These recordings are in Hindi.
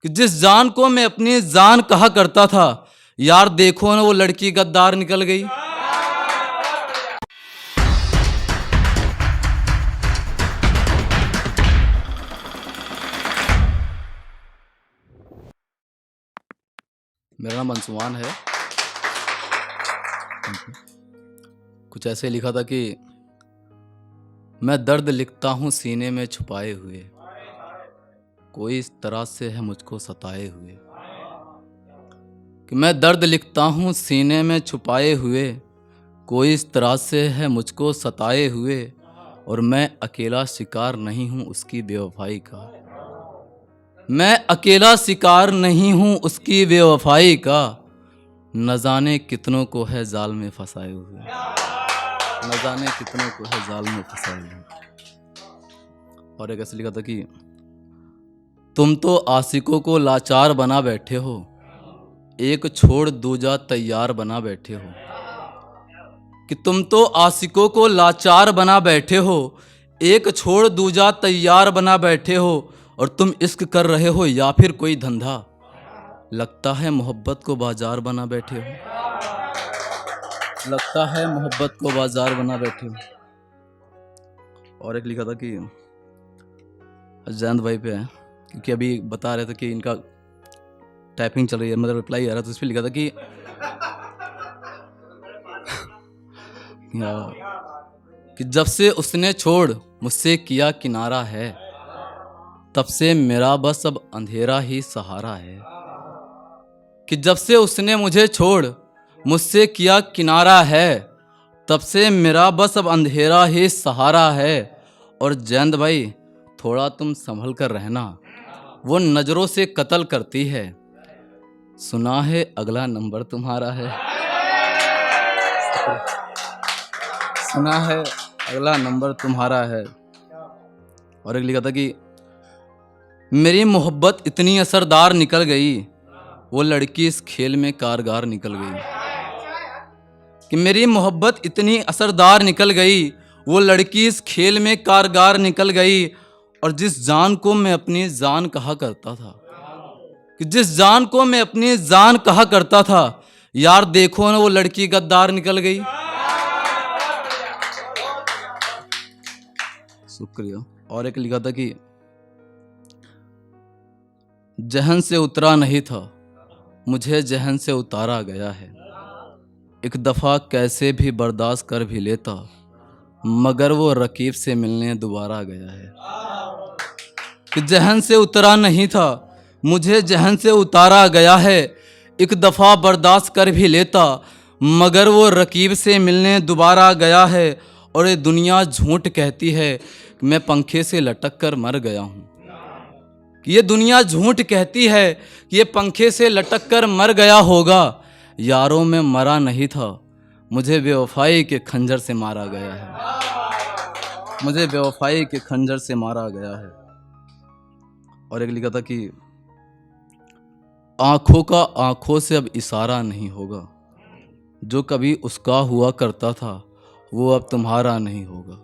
कि जिस जान को मैं अपनी जान कहा करता था, यार देखो ना वो लड़की गद्दार निकल गई। मेरा नाम अंशुमान है। कुछ ऐसे लिखा था कि मैं दर्द लिखता हूँ सीने में छुपाए हुए, कोई इस तरह से है मुझको सताए हुए। कि मैं दर्द लिखता हूँ सीने में छुपाए हुए, कोई इस तरह से है मुझको सताए हुए, और मैं अकेला शिकार नहीं हूँ उसकी बेवफाई का। मैं अकेला शिकार नहीं हूँ उसकी बेवफाई का, न जाने कितनों को है जाल में फंसाए हुए, न जाने कितनों को है जाल में फंसाए हुए। और एक ऐसे लिखा था कि तुम तो आशिकों को लाचार बना बैठे हो, एक छोड़ दूजा तैयार बना बैठे हो। कि तुम तो आशिकों को लाचार बना बैठे हो, एक छोड़ दूजा तैयार बना बैठे हो, और तुम इश्क कर रहे हो या फिर कोई धंधा, लगता है मोहब्बत को बाजार बना बैठे हो, लगता है मोहब्बत को बाजार बना बैठे हो। और एक लिखा था कि जयंत भाई पे है, क्योंकि अभी बता रहे थे कि इनका टाइपिंग चल रही है, मतलब रिप्लाई आ रहा, तो इस पर लिखा था कि जब से उसने छोड़ मुझसे किया किनारा है, तब से मेरा बस अब अंधेरा ही सहारा है। कि जब से उसने मुझे छोड़ मुझसे किया किनारा है, तब से मेरा बस अब अंधेरा ही सहारा है। और जयंत भाई थोड़ा तुम संभल कर रहना, वो नजरों से कत्ल करती है, सुना है अगला नंबर तुम्हारा है, सुना है अगला नंबर तुम्हारा है। और एक लिखा था कि मेरी मोहब्बत इतनी असरदार निकल गई, वो लड़की इस खेल में कारगर निकल गई। कि मेरी मोहब्बत इतनी असरदार निकल गई, वो लड़की इस खेल में कारगर निकल गई। और जिस जान को मैं अपनी जान कहा करता था, कि जिस जान को मैं अपनी जान कहा करता था, यार देखो ना वो लड़की गद्दार निकल गई। शुक्रिया। और एक लिखा था कि जहन से उतरा नहीं था, मुझे जहन से उतारा गया है, एक दफ़ा कैसे भी बर्दाश्त कर भी लेता, मगर वो रकीब से मिलने दोबारा गया है। कि जहन से उतरा नहीं था, मुझे जहन से उतारा गया है, एक दफ़ा बर्दाश्त कर भी लेता, मगर वो रकीब से मिलने दोबारा गया है। और ये दुनिया झूठ कहती है कि मैं पंखे से लटक कर मर गया हूँ। ये दुनिया झूठ कहती है कि ये पंखे से लटक कर मर गया होगा, यारों में मरा नहीं था, मुझे बेवफाई के खंजर से मारा गया है, मुझे बेवफाई के खंजर से मारा गया है। और एक लिखा था कि आंखों का आंखों से अब इशारा नहीं होगा, जो कभी उसका हुआ करता था वो अब तुम्हारा नहीं होगा।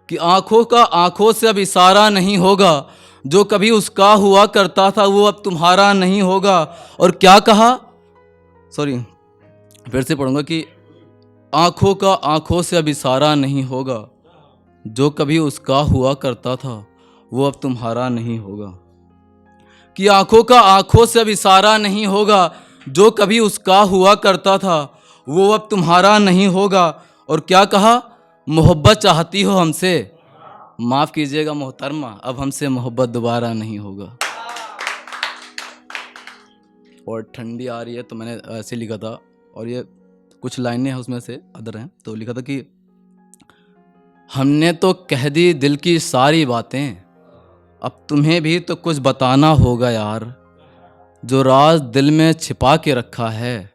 कि आंखों का आंखों से अब इशारा नहीं होगा, जो कभी उसका हुआ करता था वो अब तुम्हारा नहीं होगा। और क्या कहा, सॉरी फिर से पढ़ूंगा कि आंखों का आंखों से अब इशारा नहीं होगा, जो कभी उसका हुआ करता था वो अब तुम्हारा नहीं होगा। कि आंखों का आंखों से अब इशारा नहीं होगा, जो कभी उसका हुआ करता था वो अब तुम्हारा नहीं होगा। और क्या कहा, मोहब्बत चाहती हो हमसे, माफ़ कीजिएगा मोहतरमा, अब हमसे मोहब्बत दोबारा नहीं होगा। और ठंडी आ रही है तो मैंने ऐसे लिखा था, और ये कुछ लाइनें हैं उसमें से अदर हैं, तो लिखा था कि हमने तो कह दी दिल की सारी बातें, अब तुम्हें भी तो कुछ बताना होगा यार, जो राज दिल में छिपा के रखा है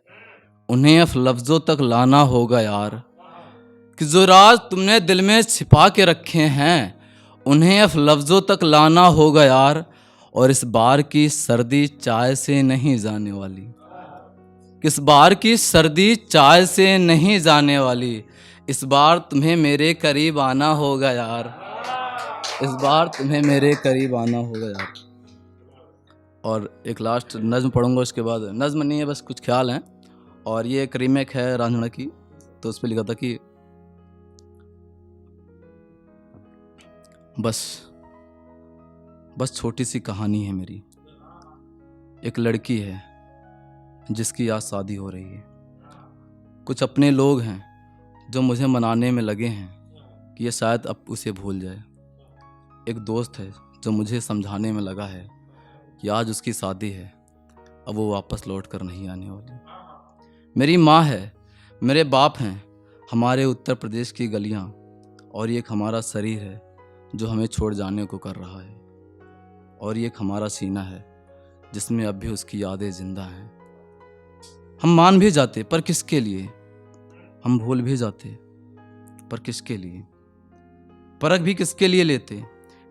उन्हें अब लफ्ज़ों तक लाना होगा यार। कि जो राज तुमने दिल में छिपा के रखे हैं उन्हें अब लफ्ज़ों तक लाना होगा यार। और इस बार की सर्दी चाय से नहीं जाने वाली, इस बार की सर्दी चाय से नहीं जाने वाली, इस बार तुम्हें मेरे करीब आना होगा यार, इस बार तुम्हें मेरे करीब आना होगा यार। और एक लास्ट नज़्म पढ़ूंगा, उसके बाद नज़्म नहीं है, बस कुछ ख्याल हैं। और ये एक रीमेक है रांझना की, तो उस पर लिखा था कि बस छोटी सी कहानी है मेरी। एक लड़की है जिसकी आज शादी हो रही है। कुछ अपने लोग हैं जो मुझे मनाने में लगे हैं कि ये शायद अब उसे भूल जाए। एक दोस्त है जो मुझे समझाने में लगा है कि आज उसकी शादी है, अब वो वापस लौट कर नहीं आने वाली। मेरी माँ है, मेरे बाप हैं, हमारे उत्तर प्रदेश की गलियाँ, और ये एक हमारा शरीर है जो हमें छोड़ जाने को कर रहा है, और ये एक हमारा सीना है जिसमें अब भी उसकी यादें जिंदा हैं। हम मान भी जाते पर किसके लिए, हम भूल भी जाते पर किसके लिए, परख भी किसके लिए लेते।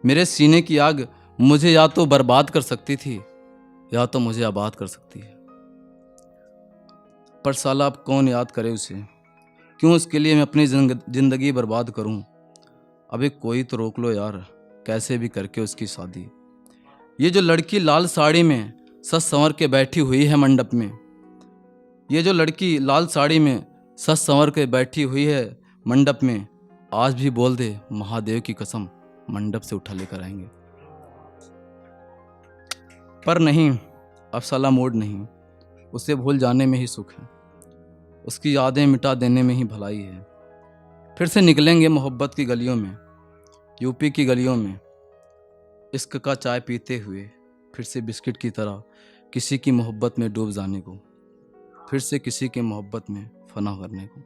मेरे सीने की आग मुझे या तो बर्बाद कर सकती थी या तो मुझे आबाद कर सकती है, पर साला अब कौन याद करे उसे, क्यों उसके लिए मैं अपनी जिंदगी बर्बाद करूं। अबे कोई तो रोक लो यार, कैसे भी करके उसकी शादी। ये जो लड़की लाल साड़ी में सज संवर के बैठी हुई है मंडप में, ये जो लड़की लाल साड़ी में सज संवर के बैठी हुई है मंडप में, आज भी बोल दे महादेव की कसम मंडप से उठा लेकर आएंगे। पर नहीं, अब साला मूड नहीं, उसे भूल जाने में ही सुख है, उसकी यादें मिटा देने में ही भलाई है। फिर से निकलेंगे मोहब्बत की गलियों में, यूपी की गलियों में, इश्क का चाय पीते हुए, फिर से बिस्किट की तरह किसी की मोहब्बत में डूब जाने को, फिर से किसी के मोहब्बत में फना करने को।